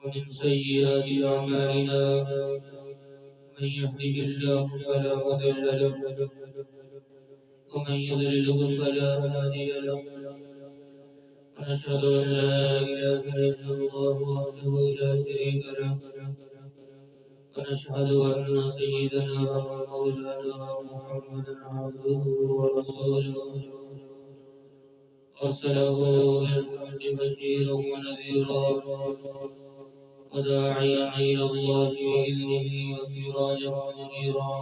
ومن سيئات أعمالنا من يهده الله فلا مضل له ومن يضلله فلا هادي له ونشهد أن لا إله إلا الله وحده لا شريك له ونشهد أن سيدنا ومولانا محمدا عبده ورسوله أرسله بالحق بشيرا ونذيرا وداعيا إلى الله بإذنه وسراجا منيرا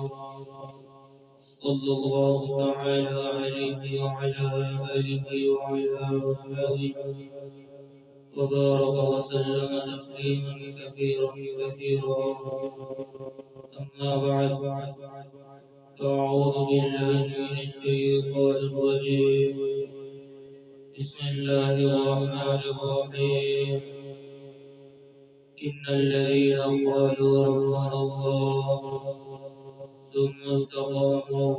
صلى الله تعالى عليه وعلى آله وعلى أصحابه وبارك وسلم تسليما كثيرا كثيرا. أما بعد فأعوذ بالله من الشيطان الرجيم. بسم الله الرحمن الرحيم. إن الذين قالوا ربنا الله ثم استقاموا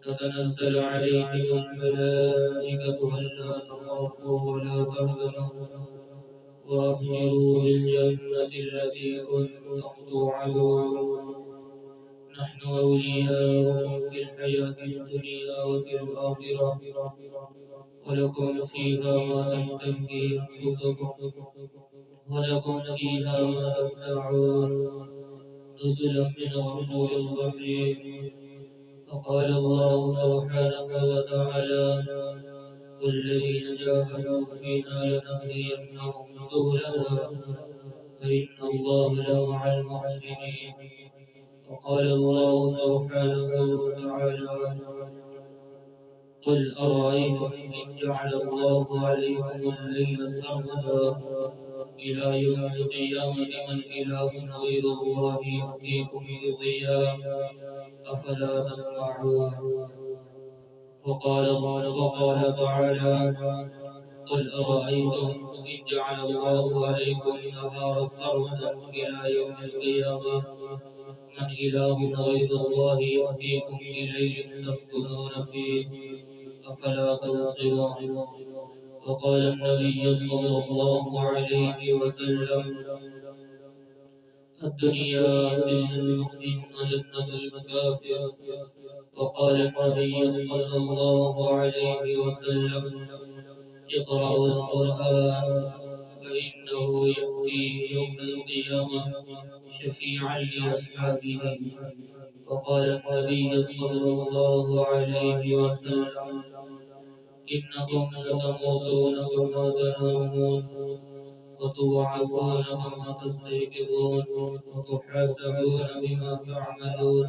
تتنزل عليهم الملائكة ألا تخافوا ولا تحزنوا وأبشروا بالجنة التي كنتم توعدون نحن أولياؤكم في الحياة الدنيا وفي الآخرة ولكم فيها ما تشتهي أنفسكم ولكم فيها ما تدعون نزلا من غفور رحيم. وقال الله سبحانه وتعالى والذين جاهدوا فينا لنهدينهم سبلنا فإن الله لمع المحسنين. وقال الله سبحانه وتعالى قل أرأيتم إن جعل الله عليكم الليل سرمدا إلى يوم القيامة من إله غير الله يأتيكم بضياء أفلا تسمعون. وقال تعالى قل أرأيتم إن جعل الله عليكم النهار سرمدا إلى يوم القيامة من إله غير الله يأتيكم بليل تسكنون فيه أفلا تبصرون. وقال النبي صلى الله عليه وسلم الدنيا سجن المؤمن وجنة الكافر. وقال النبي صلى الله عليه وسلم اقرأوا القرآن فإنه يأتي يوم القيامة شفيعا لأصحابه. وقال النبي صلى الله عليه وسلم إنكم لتموتون كما تنامون وتبعثون كما تستيقظون وتحاسبون بما تعملون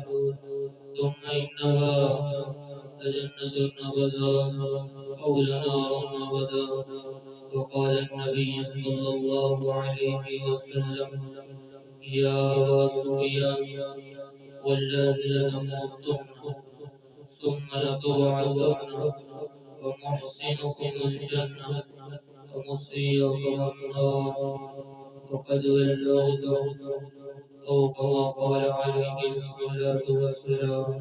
ثم إنها لجنة أبدا أو لنار أبدا. وقال النبي صلى الله عليه وسلم يا أبا سفيان والذي لتموتن ثم لتبعثن ومحسنكم الجنة ومسيئكم النار وقد بلغت أو كما قال عليه الصلاة والسلام.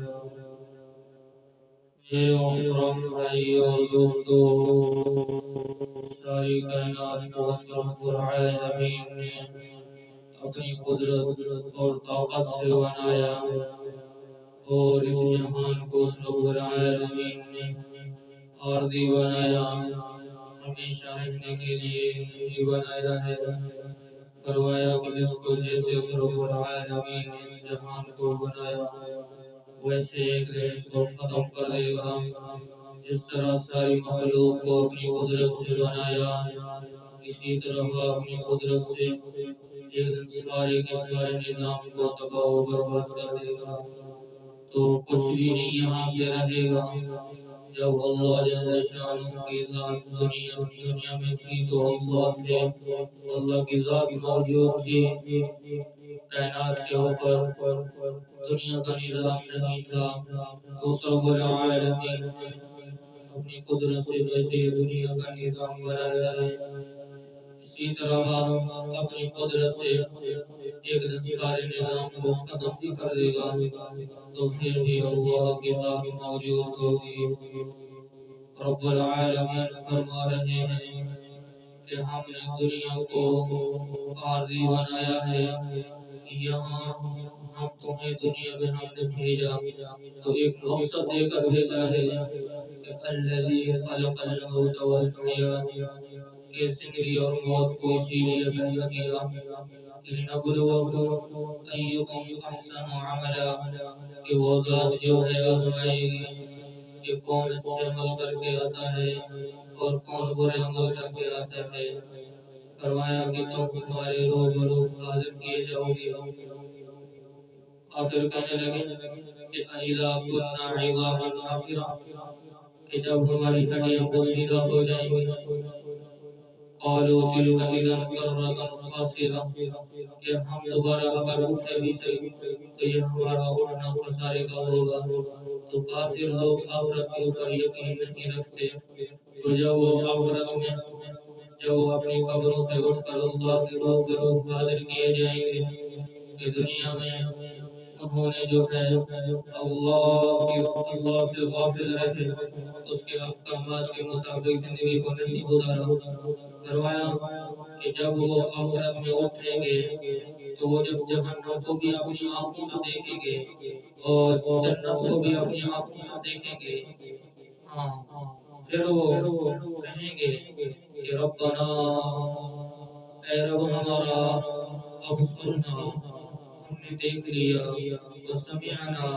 میرے محترم بھائی اور دوستو، ساری کائنات کو رب العالمین نے اپنی قدرت اور طاقت سے بنایا اور اس جہان کو رب العالمین نے عارضی بنایا، ہمیشہ رہنے کے لیے نہیں بنایا ہے۔ فرمایا کہ اس کو جیسے رب العالمین نے اس جہان کو بنایا ویسے ایک دن اس کو ختم کر دے گا۔ جس طرح ساری مخلوق کو اپنی قدرت سے بنایا، اسی طرح اپنی قدرت سے ایک دن سارے کے سارے نظام کو تباہ و برباد کر دے گا، تو کچھ بھی نہیں یہاں پہ رہے گا۔ جب اللہ جل شانہ کی ذات دنیا میں تھی تو اللہ تھے، اللہ کی ذات موجود تھی کائنات کے اوپر، دنیا کا نظام نہیں تھا۔ تو رب العالمین اپنی قدرت سے جیسے دنیا کا نظام بنایا ہے، اسی طرح اپنی قدرت سے ایک دن سارے نظام کو ختم بھی کر دے گا، تو پھر بھی اللہ کی ذات موجود ہوگی۔ رب العالمین فرما رہے ہیں کہ ہم نے دنیا کو عارضی بنایا ہے، یہاں ہم تمہیں دنیا میں ہم نے بھیجا تو ایک مقصد دے کر بھیجا ہے کہ الذی خلق الموت والحیات، کہ زندگی اور موت کو اسی لیے پیدا کیا لنبلوکم ایکم احسن عملا، کہ وہ ذات جو ہے آزمائے گی کہ کون اچھے عمل کر کے آتا ہے اور کون برے عمل کر کے آتا ہے۔ فرمایا کہ تم ہمارے روبرو حاضر کیے جاؤ گے۔ آخر کہنے لگے کہ اِذَا كُنَّا عِظَامًا نَخِرَةً، کہ جب ہماری ہڈیاں پوشیدہ ہو جائیں گی، قَالُوا تِلْكَ إِذًا كَرَّةٌ خَاسِرَةٌ، کہ ہم دوبارہ اگر اٹھے بھی تو یہ ہمارا اٹھنا خسارے کا ہوگا۔ تو کافر لوگ آخرت کے اوپر یقین نہیں رکھتے، تو جب وہ آخرت میں جب وہ اپنی قبروں سے اٹھ کر اللہ کے روبرو حاضر کیے جائیں گے کہ دنیا میں انہوں نے جو ہے اللہ سے غافل رہے، اس کے احکامات کے مطابق زندگی کو نہیں گزارا۔ فرمایا کہ جب وہ آخرت میں اٹھیں گے تو وہ جب جہنم کو بھی اپنی آنکھوں سے دیکھیں گے اور جنت کو بھی اپنی آنکھوں سے دیکھیں گے، پھر وہ کہیں گے کہ ربنا، اے رب ہمارا، ابصرنا، ہم نے دیکھ لیا، وسمعنا،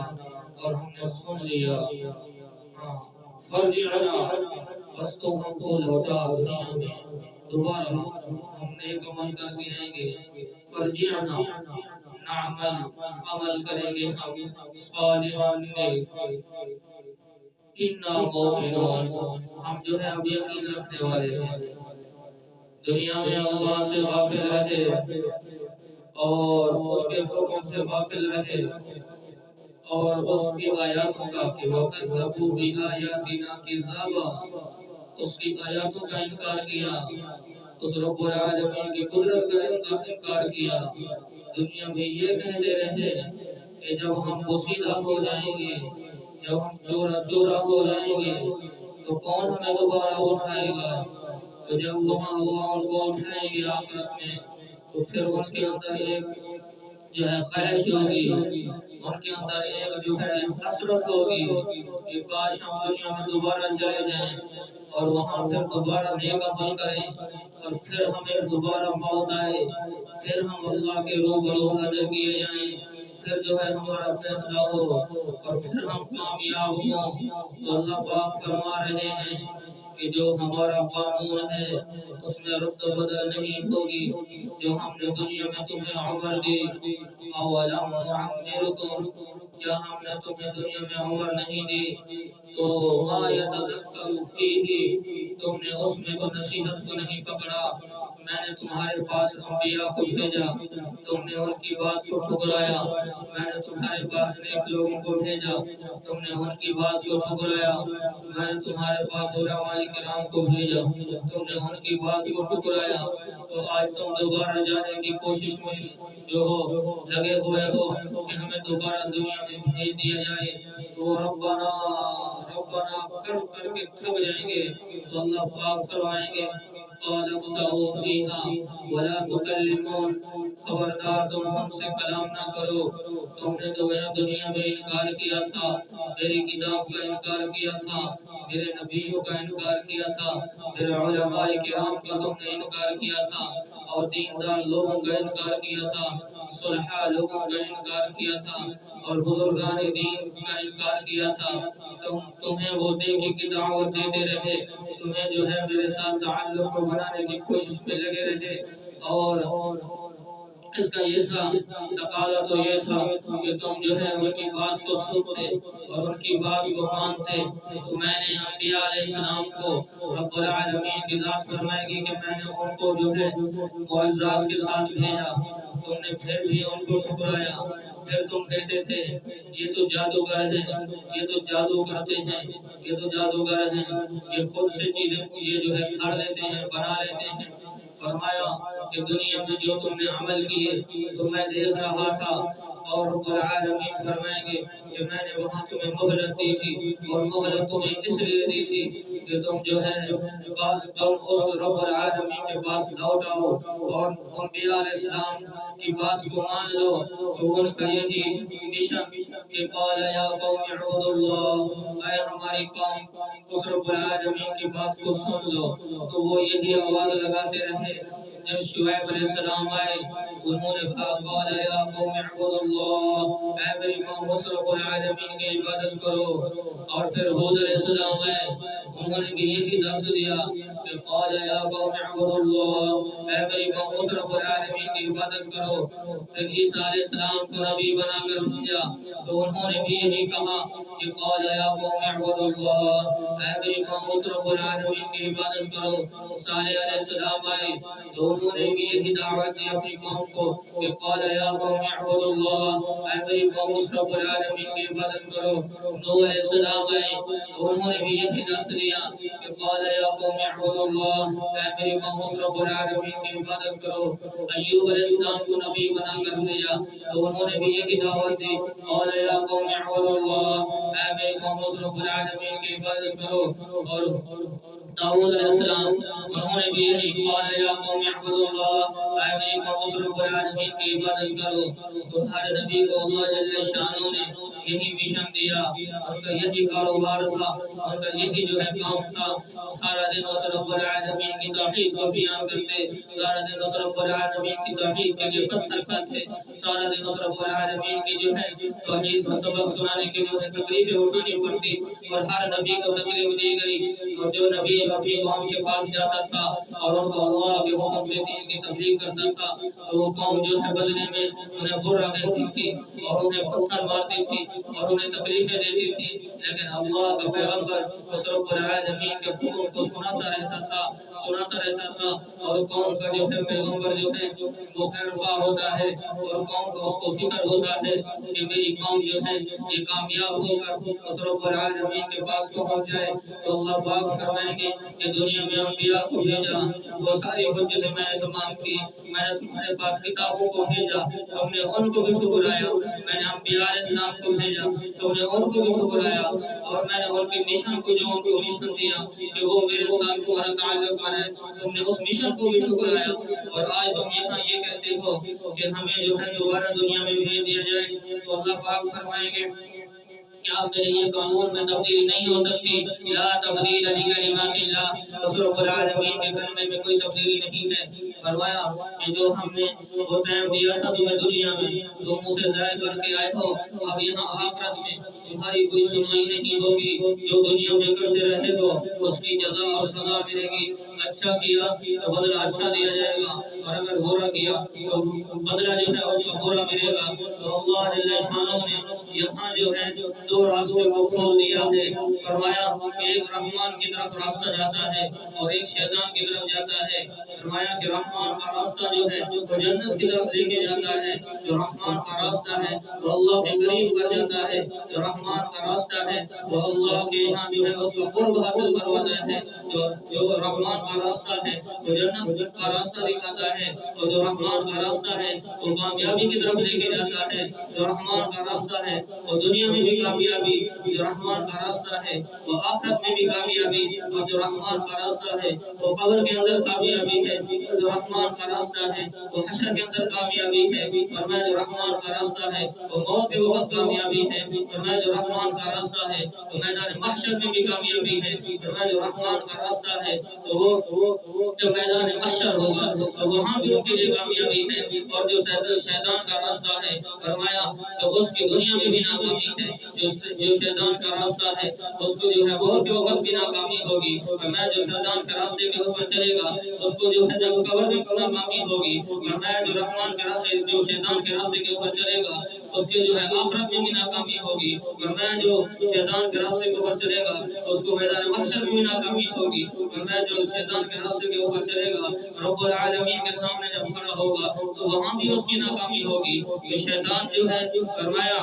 اور ہم نے سن لیا، فرجعنا، بس تو ہم کو لوٹا دنیا میں، دوبارہ ہم نیک عمل کر کے آئیں گے، فرجعنا نعمل، عمل کریں گے ہم صالحا نیک، انا موقنون، ہم جو ہے اب یقین رکھنے والے ہیں۔ دنیا میں اللہ سے غافل رہے اور اس کے حکم سے غافل رہے اور اس کی آیاتوں کا کہ وَكَذَّبُوا بِآيَاتِنَا كِذَّابًا، اس کی آیاتوں کا انکار کیا، اس رب العالمین کی قدرت کا انکار کیا۔ دنیا میں یہ کہتے رہے کہ جب ہم بوسیدہ ہو جائیں گے، جب ہم چورا ہو جائیں گے تو کون ہمیں دوبارہ اٹھائے گا؟ تو جب وہاں اللہ ان کو اٹھائیں گے آخرت میں تو پھر ان کے اندر ایک جو ہے خواہش ہوگی، ان کے اندر ایک جو ہے حسرت ہوگی کہ کاش ہم دنیا میں دوبارہ چلے جائیں اور وہاں پھر دوبارہ نیک عمل کریں اور پھر ہمیں دوبارہ موت آئے، پھر ہم اللہ کے روبرو حاضر کیے جائیں، پھر جو ہے ہمارا فیصلہ ہو اور پھر ہم کامیاب ہوں۔ تو اللہ پاک فرما رہے ہیں کہ جو ہمارا قانون ہے اس میں رد و بدل نہیں ہوگی، جو ہم نے دنیا میں تمہیں عمر دی، اولم نعمرکم، کیا ہم نے تمہیں دنیا میں عمر نہیں دی تو ما یتذکر فیہ، تم نے اس میں تو نصیحت کو نہیں پکڑا۔ میں نے تمہارے پاس انبیاء کو بھیجا، تم نے ان کی بات کو ٹھکرایا، میں نے تمہارے پاس نیک لوگوں کو بھیجا، تم نے ان کی بات کو ٹھکرایا، میں نے تمہارے پاس علماء کرام کو بھیجا، تم نے ان کی بات کو ٹھکرایا۔ تو آج تم دوبارہ جانے کی کوشش میں جو ہو لگے ہوئے ہو کہ ہمیں دوبارہ دنیا میں بھیج دیا جائے، تو ربنا ربنا کر کے تھک جائیں گے تو اللہ پاک فرمائیں گے قال اخسئوا فیہا ولا تکلمون، خبردار تم ہم سے کلام نہ کرو، تم نے تو دنیا میں انکار کیا تھا، میری کتاب کا انکار کیا تھا، میرے نبیوں کا انکار کیا تھا، میرے علماء کرام کا تم نے انکار کیا تھا اور دیندار لوگوں کا انکار کیا تھا، صلحاء لوگوں کا انکار کیا تھا اور بزرگان دین کا انکار کیا تھا۔ تمہیں وہ نیکی کی دعوت دیتے رہے، تمہیں جو ہے میرے ساتھ تعلق کو بنانے کی کوشش میں لگے رہے، اور اس کا یہ تھا تقاضا تو یہ تھا کہ تم جو ہے ان کی بات کو سنتے اور ان کی بات کو مانتے۔ تو میں نے انبیاء علیہ السلام کو رب العالمین کی ذات فرمائے گی کہ میں نے ان کو جو ہے معجزات کے ساتھ بھیجا، تم نے پھر بھی ان کو ٹھکرایا، پھر تم کہتے تھے یہ تو جادوگر ہیں، یہ تو جادو کرتے ہیں، یہ تو جادوگر ہیں، یہ خود سے چیزیں یہ جو ہے گھڑ لیتے ہیں، بنا لیتے ہیں۔ فرمایا کہ دنیا میں جو تم نے عمل کیے تو میں دیکھ رہا تھا، اور رب العالمین فرمائیں گے کہ میں نے وہاں تمہیں مہلت دی تھی اور مہلت تمہیں اس لیے دی تھی کہ تم جو ہے تم اس رب العالمین کے پاس لوٹ آؤ اور انبیاء علیہ السلام کی بات کو مان لو تو ان کا یہی مشن کہ قال یا قوم اعبدوا اللہ، اے ہماری قوم اس رب العالمین کی بات کو سن لو، تو وہ یہی آواز لگاتے رہے۔ جب شعیب علیہ السلام آئے انہوں نے کہا قال یا قوم اعبدوا اللہ، اے میری قوم اس رب العالمین کی عبادت کرو۔ اور پھر ہود علیہ السلام آئے انہوں نے بھی یہی درس دیا کہ قال یا قوم اعبدوا اللہ، اے میری قوم اس رب العالمین کی عبادت کرو۔ پھر عیسیٰ علیہ السلام کو نبی بنا کر بھیجا تو انہوں نے بھی یہی کہا کہ قال یا قوم اعبدوا اللہ، اے میری قوم اس رب العالمین کی عبادت کرو۔ صالح علیہ السلام آئے تو انہوں نے بھی یہی دعوت دی اپنی قوم کو کہ قال یا قوم اعبدوا اللہ، اے میری قوم اس رب العالمین کی عبادت کرو۔ نوح علیہ السلام آئے تو انہوں نے بھی یہی درس دیا کہ قال یا قوم اعبدوا اللہ، اے میری قوم اس رب العالمین کی عبادت کرو۔ ایوب علیہ السلام کو نبی بنا کر بھیجا تو انہوں نے بھی یہی دعوت دی قال یا قوم اعبدوا اللہ، اے میری قوم اس رب العالمین کی عبادت کرو۔ اور داؤد علیہ السلام انہوں نے بھی یہی قال یا قوم اعبدوا اللہ، اے میری قوم اس رب العالمین کی عبادت کرو۔ تو ہر نبی کو اللہ جل شانہ نے یہی مشن دیا، ان کا یہی کاروبار تھا، ان کا یہی جو ہے کام تھا۔ سارا دن اس رب العالمین کی توحید کو بیان کرتے، سارا دن اس رب العالمین کی توحید کے لیے پتھر کھاتے، سارا دن اس رب العالمین کی جو ہے توحید کا سبق سنانے کے لیے انہیں تکلیفیں اٹھانی پڑتی، اور ہر نبی کو تکلیف دی گئی۔ اور جو نبی اپنی قوم کے پاس جاتا تھا اور ان کو اللہ کے حکم سے دین کی تبلیغ کرتا تھا تو وہ قوم جو ہے بدلے میں انہیں برا کہتی تھی اور انہیں پتھر مارتی تھی اور انہیں تکلیفیں دیتی تھی، لیکن اللہ کا پیغمبر اس رب العالمین کے حکم کو سناتا رہتا تھا اور قوم کا جو ہے پیغمبر جو ہے وہ خیر خواہ ہوتا ہے اور قوم کو اس کو فکر ہوتا ہے کہ میری قوم جو ہے یہ کامیاب ہو کر اس رب العالمین کے پاس پہنچ جائے۔ تو اللہ پاک فرمائیں گے کہ دنیا میں انبیاء کو بھیجا، وہ ساری حجتیں میں نے تمام کی، میں نے تمہارے پاس کتابوں کو بھیجا، تم نے ان کو بھی ٹھکرایا، میں نے انبیاء علیہ السلام کو بھیجا، تم نے ان کو بھی ٹھکرایا، اور میں نے ان کے مشن کو جو ان کو مشن دیا کہ وہ میرے ساتھ تمہارا تعلق بنائے، تم نے اس مشن کو بھی ٹھکرایا۔ اور آج تم یہاں یہ کہتے ہو کہ ہمیں جو ہے دوبارہ دنیا میں بھیج دیا جائے، تو اللہ پاک فرمائیں گے کیا میرے یہ قانون میں تبدیلی نہیں ہو سکتی؟ لا تبدیل لکلمات اللہ، اس رب العالمین کے کلمے میں کوئی تبدیلی نہیں ہے۔ فرمایا کہ جو ہم نے وہ ٹائم دیا تھا تمہیں دنیا میں تم اسے ضائع کر کے آئے ہو، اب یہاں آخرت میں تمہاری کوئی سنوائی نہیں ہوگی، جو دنیا میں کرتے رہے ہو اس کی جزا اور سزا ملے گی۔ اچھا کیا تو بدلہ اچھا دیا جائے گا، اور اگر برا کیا تو بدلہ جو ہے اس کا برا ملے گا۔ تو اللہ جل شانہ نے یہاں جو ہے دو راستے کو کھول دیا ہے۔ فرمایا کہ ایک رحمان کی طرف راستہ جاتا ہے اور ایک شیطان کی طرف جاتا ہے۔ فرمایا کہ رحمان کا راستہ جو ہے وہ جنت کی طرف لے کے جاتا ہے، جو رحمان کا راستہ ہے وہ اللہ کے قریب کر جاتا ہے، جو رحمان کا راستہ ہے وہ اللہ کے یہاں جو ہے اس کو قرب حاصل کرواتا ہے، جو رحمان کا راستہ ہے وہ جنت کا راستہ دکھاتا ہے، اور جو رحمان کا راستہ ہے وہ کامیابی کی طرف لے کے جاتا ہے، جو رحمان کا راستہ ہے وہ دنیا میں بھی کامیابی، جو رحمان کا راستہ ہے وہ آخرت میں بھی کامیابی، اور جو رحمان کا راستہ ہے وہ قبر کے اندر کامیابی ہے، جو رحمان کا راستہ ہے وہ حشر کے اندر کامیابی ہے، اور میں جو رحمان کا راستہ ہے وہ موت کے وقت کامیابی ہے، اور میں جو رحمان کا راستہ ہے وہ میدان محشر میں بھی کامیابی ہے، اور میں جو رحمان کا راستہ ہے تو وہ جو میدان محشر ہوگا تو وہاں بھی ان کے لیے کامیابی ہے، اور جو شیطان کا راستہ ہے فرمایا تو اس کی دنیا میں بھی ناکامی ہے، جو شیطان کا راستہ ہے اس کو جو ہے موت کے وقت بھی ناکامی ہوگی، اور میں جو شیطان کے راستے کے اوپر چلے گا اس کو جو ہے جب قبر میں ناکامی ہوگی، اور میں جو رحمان کے راستے جو شیطان کے راستے کے اوپر چلے گا اس کے جو ہے آخرت میں بھی ناکامی ہوگی، اور میں جو شیطان کے راستے کے اوپر چلے گا اس کو میدان محشر میں بھی ناکامی ہوگی، اور میں جو شیطان کے راستے کے اوپر چلے گا رب العالمین کے سامنے جب کھڑا ہوگا تو وہاں بھی اس کی ناکامی ہوگی۔ یہ شیطان جو ہے فرمایا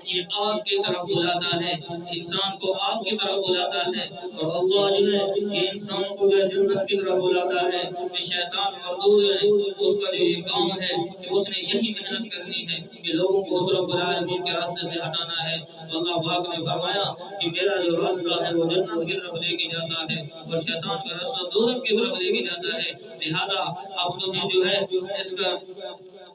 یہ آگ کی طرف بلاتا ہے، انسان کو آگ کی طرف بلاتا ہے، اور اللہ جو ہے یہ انسانوں کو جنت کی طرف بلاتا ہے۔ یہ شیطان مردود ہے، اس کا جو یہ کام ہے کہ اس نے یہی محنت کرنی ہے کہ لوگوں کو اس رب العالمین کے راستے سے ہٹانا ہے تو اللہ پاک نے فرمایا کہ میرا جو راستہ ہے وہ جنت کی طرف لے کے جاتا ہے اور شیطان کا راستہ دوزخ کی طرف لے کے جاتا ہے. لہذا اب تمہیں جو ہے اس کا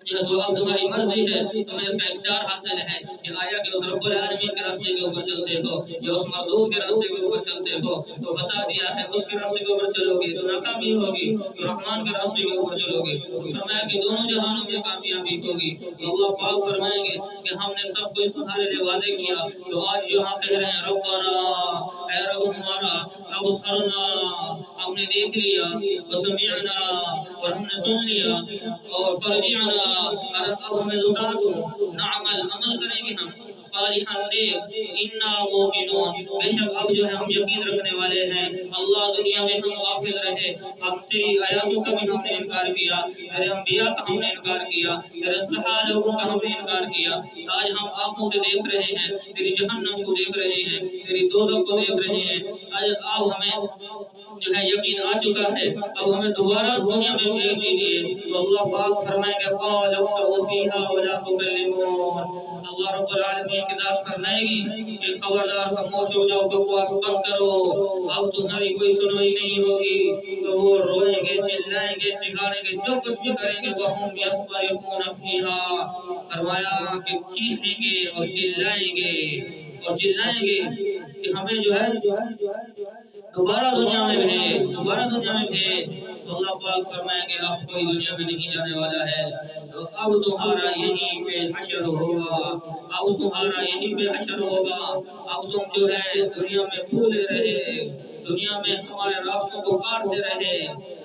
جو اب تمہاری مرضی ہے تمہیں اس کا اختیار حاصل ہے کہ آیا کہ اس رب العالمین کے راستے کے اوپر چلتے ہو یا اس مردود کے راستے کے اوپر چلتے ہو. تو بتا دیا ہے اس کے راستے کے اوپر چلو گے تو ناکامی ہوگی, تو رحمان کے راستے کے اوپر چلو گے تو فرمایا کہ دونوں جہانوں میں کامیابی ہوگی. تو اللہ پاک فرمائیں گے کہ ہم نے سب کچھ تمہارے لیے وعدے کیا. تو آج یہاں کہہ رہے ہیں ربنا اے رب ہمارا ابصرنا ہم نے دیکھ لیا, وسمعنا اور ہم نے سن لیا, اور فرجعنا اب ہمیں لوٹا دو, نعمل عمل کریں گے ہم صالحا نیک انا موقنون بے شک اب جو ہے ہم یقین رکھنے والے ہیں. اللہ دنیا میں ہم غافل رہے, ہم تیری آیاتوں کا بھی ہم نے انکار کیا, تیرے انبیاء کا ہم نے انکار کیا, تیرے صحابہ لوگوں کا ہم نے انکار کیا. آج ہم آنکھوں سے دیکھ رہے ہیں تیری جہنم کو دیکھ رہے ہیں, تیری دوزخ کو دیکھ رہے ہیں. آج اب ہمیں جو ہے یقین آ چکا ہے, اب ہمیں دوبارہ دنیا میں بھیج دیجیے. تو اللہ پاک فرمائیں گے قال اخسؤوا فیہا ولا تکلمون. اللہ رب العالمین کی ذات فرمائے گی کہ خبردار خاموش ہو جاؤ, بکواس بند کرو, اب تمہاری کوئی سنوائی نہیں ہوگی. تو وہ روئیں گے, چلائیں گے, چکھاڑیں گے, جو کچھ بھی کریں گے وہم یصطرخون فیہا. فرمایا کہ چیخیں گے اور چلائیں گے اور چلائیں گے کہ ہمیں جو ہے دوبارہ دنیا میں بھیج, دوبارہ دنیا میں بھیج. تو اللہ پاک فرمائیں گے اب کوئی دنیا میں نہیں جانے والا ہے, تو اب تمہارا یہیں پہ حشر ہوگا, اب تمہارا یہیں پہ حشر ہوگا. اب تم جو ہے دنیا میں بھولے رہے, دنیا میں ہمارے راستوں کو کاٹتے رہے,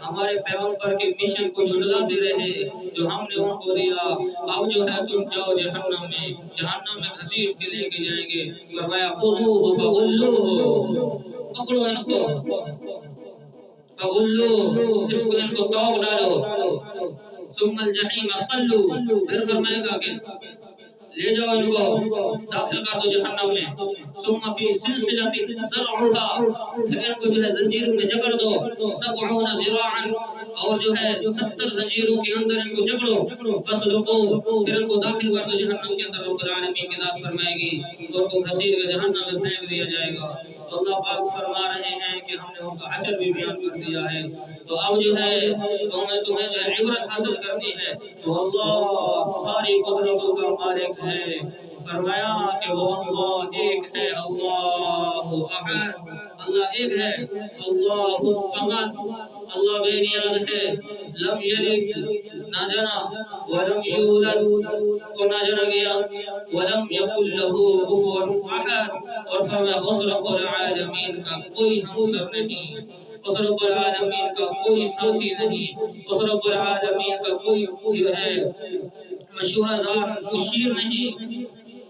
ہمارے پیغمبر کے مشن کو جھٹلاتے رہے جو ہم نے ان کو دیا. اب جو ہے تم جاؤ جہنم میں, جہنم میں گھسیٹ کے لے کے جائیں گے. فرمایا خذوہ فغلوہ, پکڑو ان کو, فغلوہ اس کو ان کو ٹوک ڈالو, ثم الجحیم صلوا, پھر فرمائے گا کہ لے جاؤ ان کو داخل کر دو جہنم میں. ثم فی سلسلۃ ذرعها, پھر ان کو جو ہے زنجیروں میں جکڑ دو, 70 ذراعا, اور جو ہے 70 زنجیروں کے اندر ان کو جکڑو, فسلکو, پھر ان کو داخل کر دو جہنم کے اندر. رب العالمین کی ذات فرمائے گی ان کو گھسیٹ کر جہنم میں پھینک دیا جائے گا. تو اللہ پاک فرما رہے ہیں کہ ہم نے ان کا حشر بھی بیان کر دیا ہے. تو اب جو ہے تمہیں جو ہے عبرت حاصل کرنی ہے. تو اللہ ساری قدرتوں کا مالک ہے. فرمایا کہ وہ اللہ ایک ہے, اللہ احد, اللہ ایک ہے, اللہ الصمد, اللہ بے نیاز ہے, لم یلد نہ جنا, ولم یولد کو نہ جنا گیا, ولم یکن له کفوا احد. اور فرمایا اس رب العالمین کا کوئی ہمسر نہیں, اس رب العالمین کا کوئی ساتھی نہیں, اس رب العالمین کا کوئی جو ہے مشورہ دار مشیر نہیں.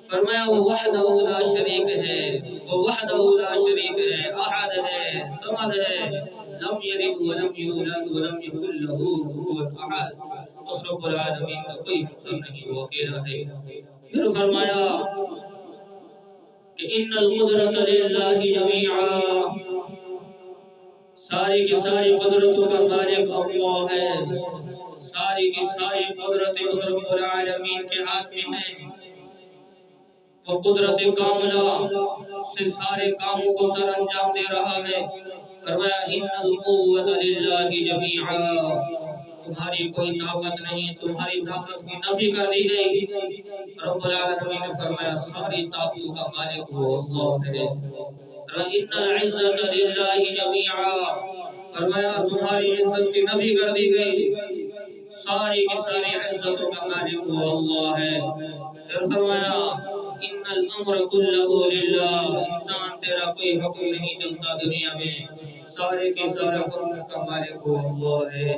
فرمایا وہ وحدہ لا شریک ہے, وہ وحدہ لا شریک ہے, احد ہے, صمد ہے, لم یلد ولم یولد ولم یکن له کفوا احد. اس رب العالمین کا کوئی ہمسر نہیں, وہ اکیلا ہے. پھر فرمایا کہ ان القدرۃ للہ جمیعا, ساری کی ساری قدرتوں کا مالک اللہ ہے, ساری کی ساری قدرتیں اس رب العالمین کے ہاتھ میں ہیں. وہ قدرت کاملہ سے سارے کاموں کو سر انجام دے رہا ہے. فرمایا ان القوۃ للہ جمیعا, تمہاری کوئی طاقت نہیں, تمہاری طاقت کی نفی کر دی گئی. رب العالمین نے فرمایا ساری طاقتوں کا مالک وہ اللہ ہے. ان العزت للہ جمیعا, فرمایا تمہاری عزت کی نفی کر دی گئی, ساری کی ساری عزتوں کا مالک وہ اللہ ہے. پھر فرمایا ان الامر کلہ للہ, انسان تیرا کوئی حکم نہیں چلتا دنیا میں, سارے کے سارے حکم کا مالک وہ اللہ ہے.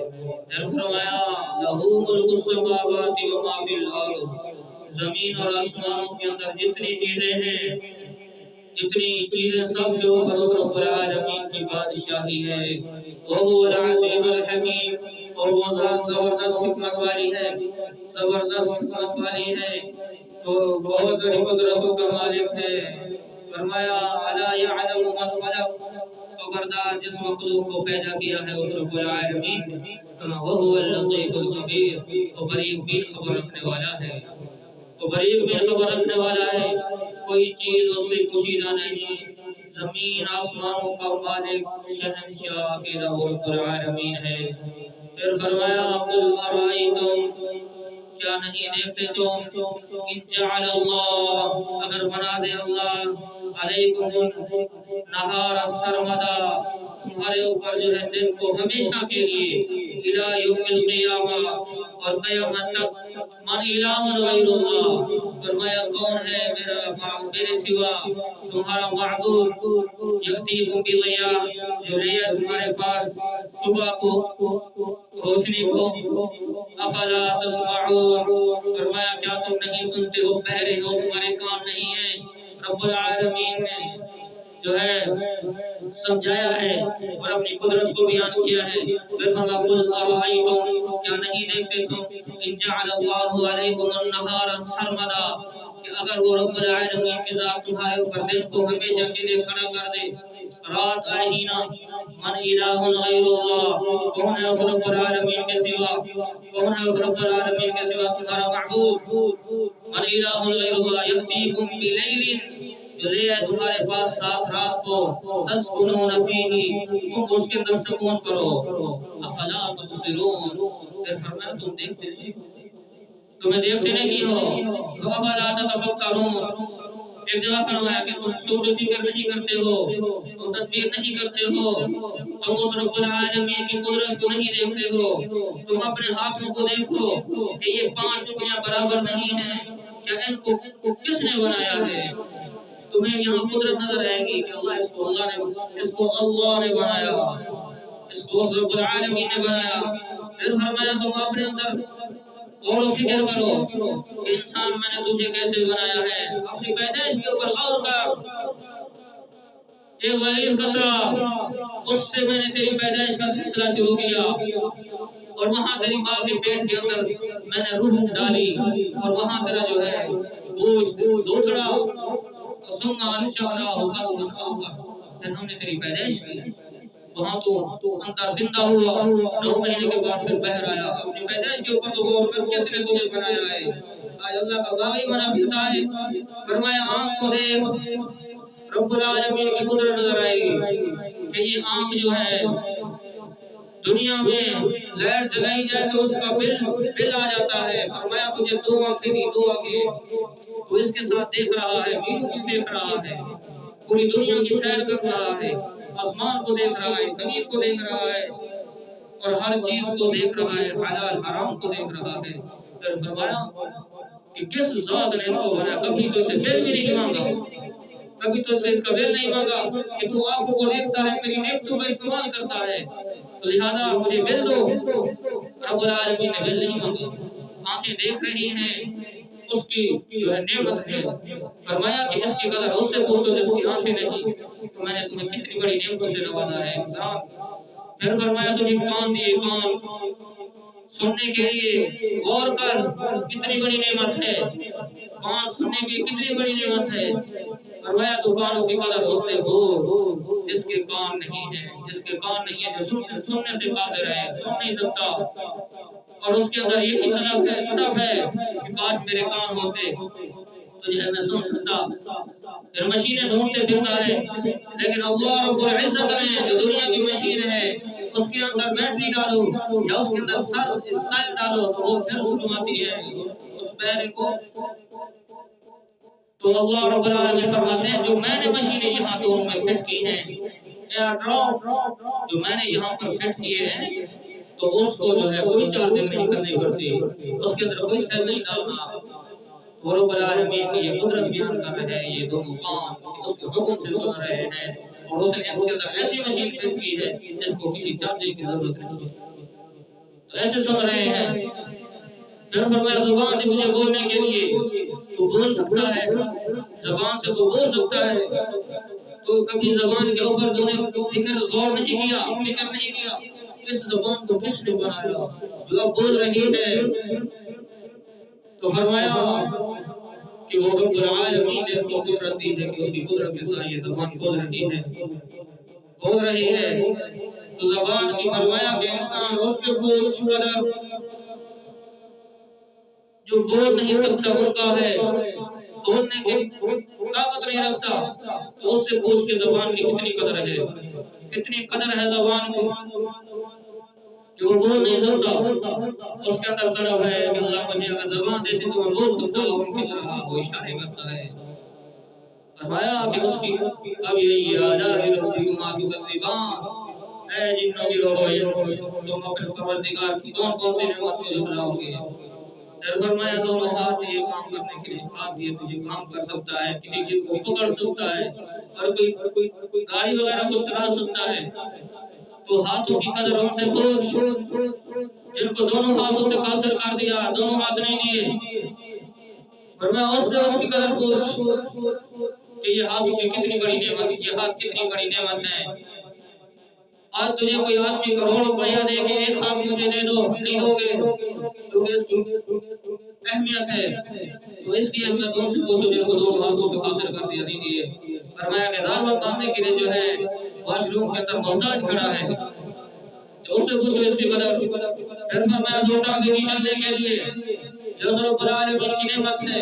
پھر فرمایا لہ ملک السماوات وما فی الارض, زمین اور آسمانوں کے اندر جتنی چیزیں ہیں, جتنی چیزیں سب کے اوپر رب العالمین کی بادشاہی ہے. وهو العزیز الحکیم, اور وہ ذات زبردست حکمت والی ہے, زبردست حکمت والی ہے, تو بہت بڑی قدرتوں کا مالک ہے. فرمایا الا یعلم من خلق, خبردار جس مخلوق کو پیدا کیا ہے اس رب العالمین, وهو اللطیف الخبیر, وہ بڑی بین خبر رکھنے والا ہے. وہ بریک میں خبر رکھنے والا ہے، کوئی چیز اس میں پوشیدہ نہیں، زمین آسمانوں کا مالک شہنشاہ کے رب العالمین ہے۔ پھر فرمایا قل ارائیتم، کیا نہیں دیکھتے تم، ان جعل اللہ، اگر بنا دے اللہ علیکم نہار سرمدا، تمہارے اوپر جو ہے دن کو ہمیشہ کے لیے، الى یوم القیامہ، اور قیامت تک، من الہ غیر اللہ، فرمایا کون ہے میرے سوا تمہارا معبود، یکتیکم بضیاء، جو لے تمہارے پاس صبح کو روشنی کو، افلا تسمعون، فرمایا کیا تم نہیں سنتے ہو، بہرے ہو، تمہارے کام نہیں ہے۔ رب العالمین نے جو ہے سمجھایا ہے اور اپنی قدرت کو بیان کیا ہے۔ پھر فرمایا قل ارائیتم، کیا نہیں دیکھتے تم، ان جعل اللہ علیکم النہار سرمدا، کہ اگر وہ رب العالمین کی ذات تمہارے اوپر دن کو ہمیشہ کے لیے کھڑا کر دے، رات آئے ہی نہ، من الہ غیر اللہ، کون ہے اس رب العالمین کے سوا، کون ہے اس رب العالمین کے سوا تمہارا معبود، من الہ غیر اللہ، یأتیکم بلیل، جو لے آئے تمہارے پاس ساتھ رات کو، تسکنون فیہ، تم اس کے اندر سکون کرو، افلا تبصرون، پھر فرمایا تم دیکھتے نہیں، تمہیں دیکھتے نہیں ہو، افلا تتفکرون، ایک جگہ فرمایا کہ تم سوچ فکر نہیں کرتے ہو، تم تدبیر نہیں کرتے ہو، تم اس رب العالمین کی قدرت کو نہیں دیکھتے ہو، تم اپنے ہاتھوں کو دیکھو کہ یہ 5 انگلیاں برابر نہیں ہیں، کیا ان کو کس نے بنایا ہے؟ تمہیں یہاں قدرت نظر آئے گی کہ اس کو اللہ نے بنایا، اس کو رب العالمین نے بنایا۔ پھر فرمایا تم اپنے اندر غور و فکر کرو کہ انسان میں نے تجھے کیسے بنایا ہے، اپنی پیدائش کے اوپر غور کر، ایک غیر قطرہ، اس سے میں نے تیری پیدائش کا سلسلہ شروع کیا، اور وہاں تیری ماں کے پیٹ کے اندر میں نے روح ڈالی، اور وہاں تیرا جو ہے گوشت دوسرا، ثم انشأناه خلقا آخر، پھر ہم نے تیری پیدائش کی، وہاں تو اندر زندہ ہوا، 9 مہینے کے بعد پھر باہر آیا، اپنی پیدائش کے اوپر تو غور کر، کس نے تجھے بنایا ہے؟ آج اللہ کا واقعی بنا پھرتا ہے۔ فرمایا آنکھ کو دیکھ، رب العالمین کی قدرت نظر آئے گی کہ یہ آنکھ جو ہے دنیا میں لائٹ جلائی جائے تو اس کا بل آ جاتا ہے۔ فرمایا تجھے 2 آنکھیں دی، 2 آنکھیں، تو اس کے ساتھ دیکھ رہا ہے، میروں کو دیکھ رہا ہے، پوری دنیا کی سیر کر رہا ہے، آسمان کو دیکھ رہا ہے، زمین کو دیکھ رہا ہے، اور ہر چیز کو دیکھ رہا ہے، حلال حرام کو دیکھ رہا ہے۔ پھر فرمایا کہ کس ذات نے ان کو بنایا، کبھی تو اسے بل بھی نہیں مانگا، کبھی تو اسے اس کا بل نہیں مانگا کہ تو آنکھوں کو دیکھتا ہے، میری نعمتوں کا استعمال کرتا ہے، تو لہذا مجھے بل دو۔ رب العالمین نے بل نہیں مانگا، آنکھیں دیکھ رہی ہیں، اس کی جو ہے نعمت ہے۔ فرمایا کہ اس کی قدر اس سے پوچھو جس کی آنکھیں نہیں، تو میں نے تمہیں کتنی بڑی نعمتوں سے نوازا ہے انسان۔ پھر فرمایا تجھے کان دیے، کان سننے کے لیے، غور کر کتنی بڑی نعمت ہے، کان سننے کی کتنی بڑی نعمت ہے۔ فرمایا تو کانوں کی قدر اس سے ہو جس کے کان نہیں ہے، جس کے کان نہیں ہے، جو سننے سے قادر ہے، سن نہیں سکتا، اور اس کے اندر یہی طرف ہے کہ کاش میرے کان ہوتے تو جو ہے میں سن سکتا۔ پھر مشینیں ڈھونڈتے پھرتا ہے، لیکن اللہ رب العزت نے جو دنیا کی مشین ہے اس کے اندر بیٹری ڈالو یا اس کے اندر سیل ڈالو تو وہ پھر سنواتی ہے اس پیرے کو۔ تو اللہ رب العالمین فرماتے ہیں جو میں نے مشینیں یہاں دونوں میں فٹ کی ہیں، ایئر ڈراپ جو میں نے یہاں پر فٹ کیے ہیں، تو اس کو جو ہے کوئی چارجنگ نہیں کرنی پڑتی، اس کے اندر کوئی سیل نہیں ڈالنا۔ تو رب العالمین کی یہ قدرت بیان کر رہے ہیں، یہ دونوں کان اس کے حکم سے سن رہے ہیں، اور اس نے اس کے اندر ایسی مشین فٹ کی ہے جس کو کسی چارجنگ کی ضرورت نہیں، تو ایسے سن رہے ہیں۔ پھر فرمایا زبان دی مجھے بولنے کے لیے، تو بول سکتا ہے، زبان سے تو بول سکتا ہے، تو کبھی زبان کے اوپر تو نے فکر غور نہیں کیا، فکر نہیں کیا اس زبان کو کس نے بنایا جو اب بول رہی ہے۔ تو فرمایا کہ وہ رب العالمین نے اس کو قدرت دی ہے کہ اسی قدرت کے ساتھ یہ زبان بول رہی ہے۔ تو زبان کی فرمایا کہ انسان اس سے پوچھ قدر جو بول نہیں سکتا ان کا ہے بولنے کی طاقت نہیں رکھتا، تو اس سے پوچھ کے زبان کی کتنی قدر ہے، کتنی قدر ہے زبان کی، جو بول نہیں سکتا اس کے اندر ضرب ہے کہ اللہ مجھے اگر زبان دیتے تو میں بول سکتا ہوں، ان کی طرح وہ اشارے کرتا ہے۔ فرمایا کہ اس کی اب یہی آلاء ربکما تکذبان، اے جنوں کی روحو تم اپنے پروردگار کی کون کون سی نعمت کو جھٹلاؤ گے؟ پھر فرمایا دونوں ہاتھ یہ کام کرنے کے لیے، ہاتھ یہ تجھے کام کر سکتا ہے، کسی چیز کو پکڑ سکتا ہے، اور کوئی گاڑی وغیرہ کو چلا سکتا ہے، تو ہاتھوں کی قدر ان سے پوچھ، جن کو دونوں ہاتھوں سے قاصر کر دیا، دونوں ہاتھ نہیں دیے، فرمایا اس سے اس کی قدر پوچھ کہ یہ ہاتھوں کی کتنی بڑی نعمت، یہ ہاتھ کتنی بڑی نعمت ہے۔ آج تجھے کوئی آدمی کروڑ روپیہ دے کے ایک ہاتھ مجھے دے دو، نہیں دو گے، کیونکہ اس کی اہمیت ہے، تو اس کی اہمیت ان سے پوچھو جن کو دونوں ہاتھوں سے قاصر کر دیا، نہیں دیے۔ فرمایا کہ ضرورت ماننے کے لیے جو ہے واش روم کے اندر محتاج کھڑا ہے، تو اس سے پوچھو اس کی قدر۔ پھر فرمایا دو ٹانگیں نہیں چلنے کے لیے، جو رب العالمین کی نعمت ہے،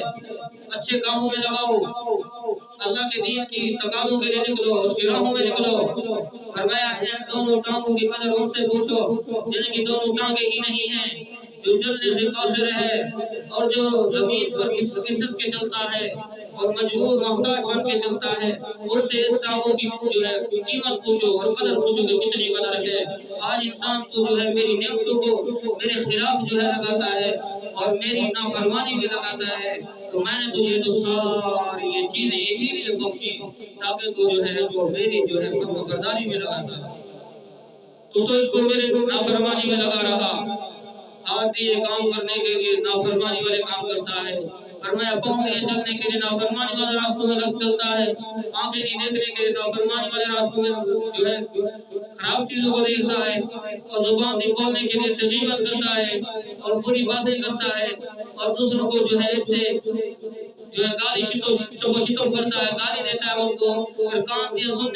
اچھے کاموں میں لگاؤ، اللہ کے دین کی تقاضوں کے لیے نکلو، اس کی راہوں میں نکلو۔ فرمایا ان دونوں ٹانگوں کی قدر ان سے پوچھو جن کی دونوں ٹانگیں ہی نہیں ہیں، جو چلنے سے قاصر ہے، اور جو زمین پر کھسک کے چلتا ہے اور مجبور محتاج بن کے چلتا ہے، ان سے اس ٹانگوں کی جو ہے قیمت پوچھو اور قدر پوچھو کہ کتنی قدر ہے۔ آج انسان تو جو ہے میری نعمتوں کو میرے خلاف جو ہے لگاتا ہے اور میری نافرمانی میں لگاتا ہے، تو میں نے تجھے تو ساری یہ چیزیں اسی لیے بخشی تاکہ تو جو ہے جو میری جو ہے فرمانبرداری میں لگاتا ہے، تو اس کو میرے نافرمانی میں لگا رہا، ہاتھ یہ کام کرنے کے لیے نافرمانی والے کام کرتا ہے، فرمایا پاؤں یہ چلنے کے لیے نافرمانی والے راستوں میں چلتا ہے، آنکھیں نہیں دیکھنے کے لیے نافرمانی والے راستوں میں جو ہے خراب چیزوں کو دیکھتا ہے، اور زبان سے بولنے کے لیے غیبت کرتا ہے اور بری باتیں کرتا ہے، اور دوسروں کو جو ہے اس سے جو ہے گالی شتم کرتا ہے، گالی دیتا ہے ان کو، پھر کان دیا سننے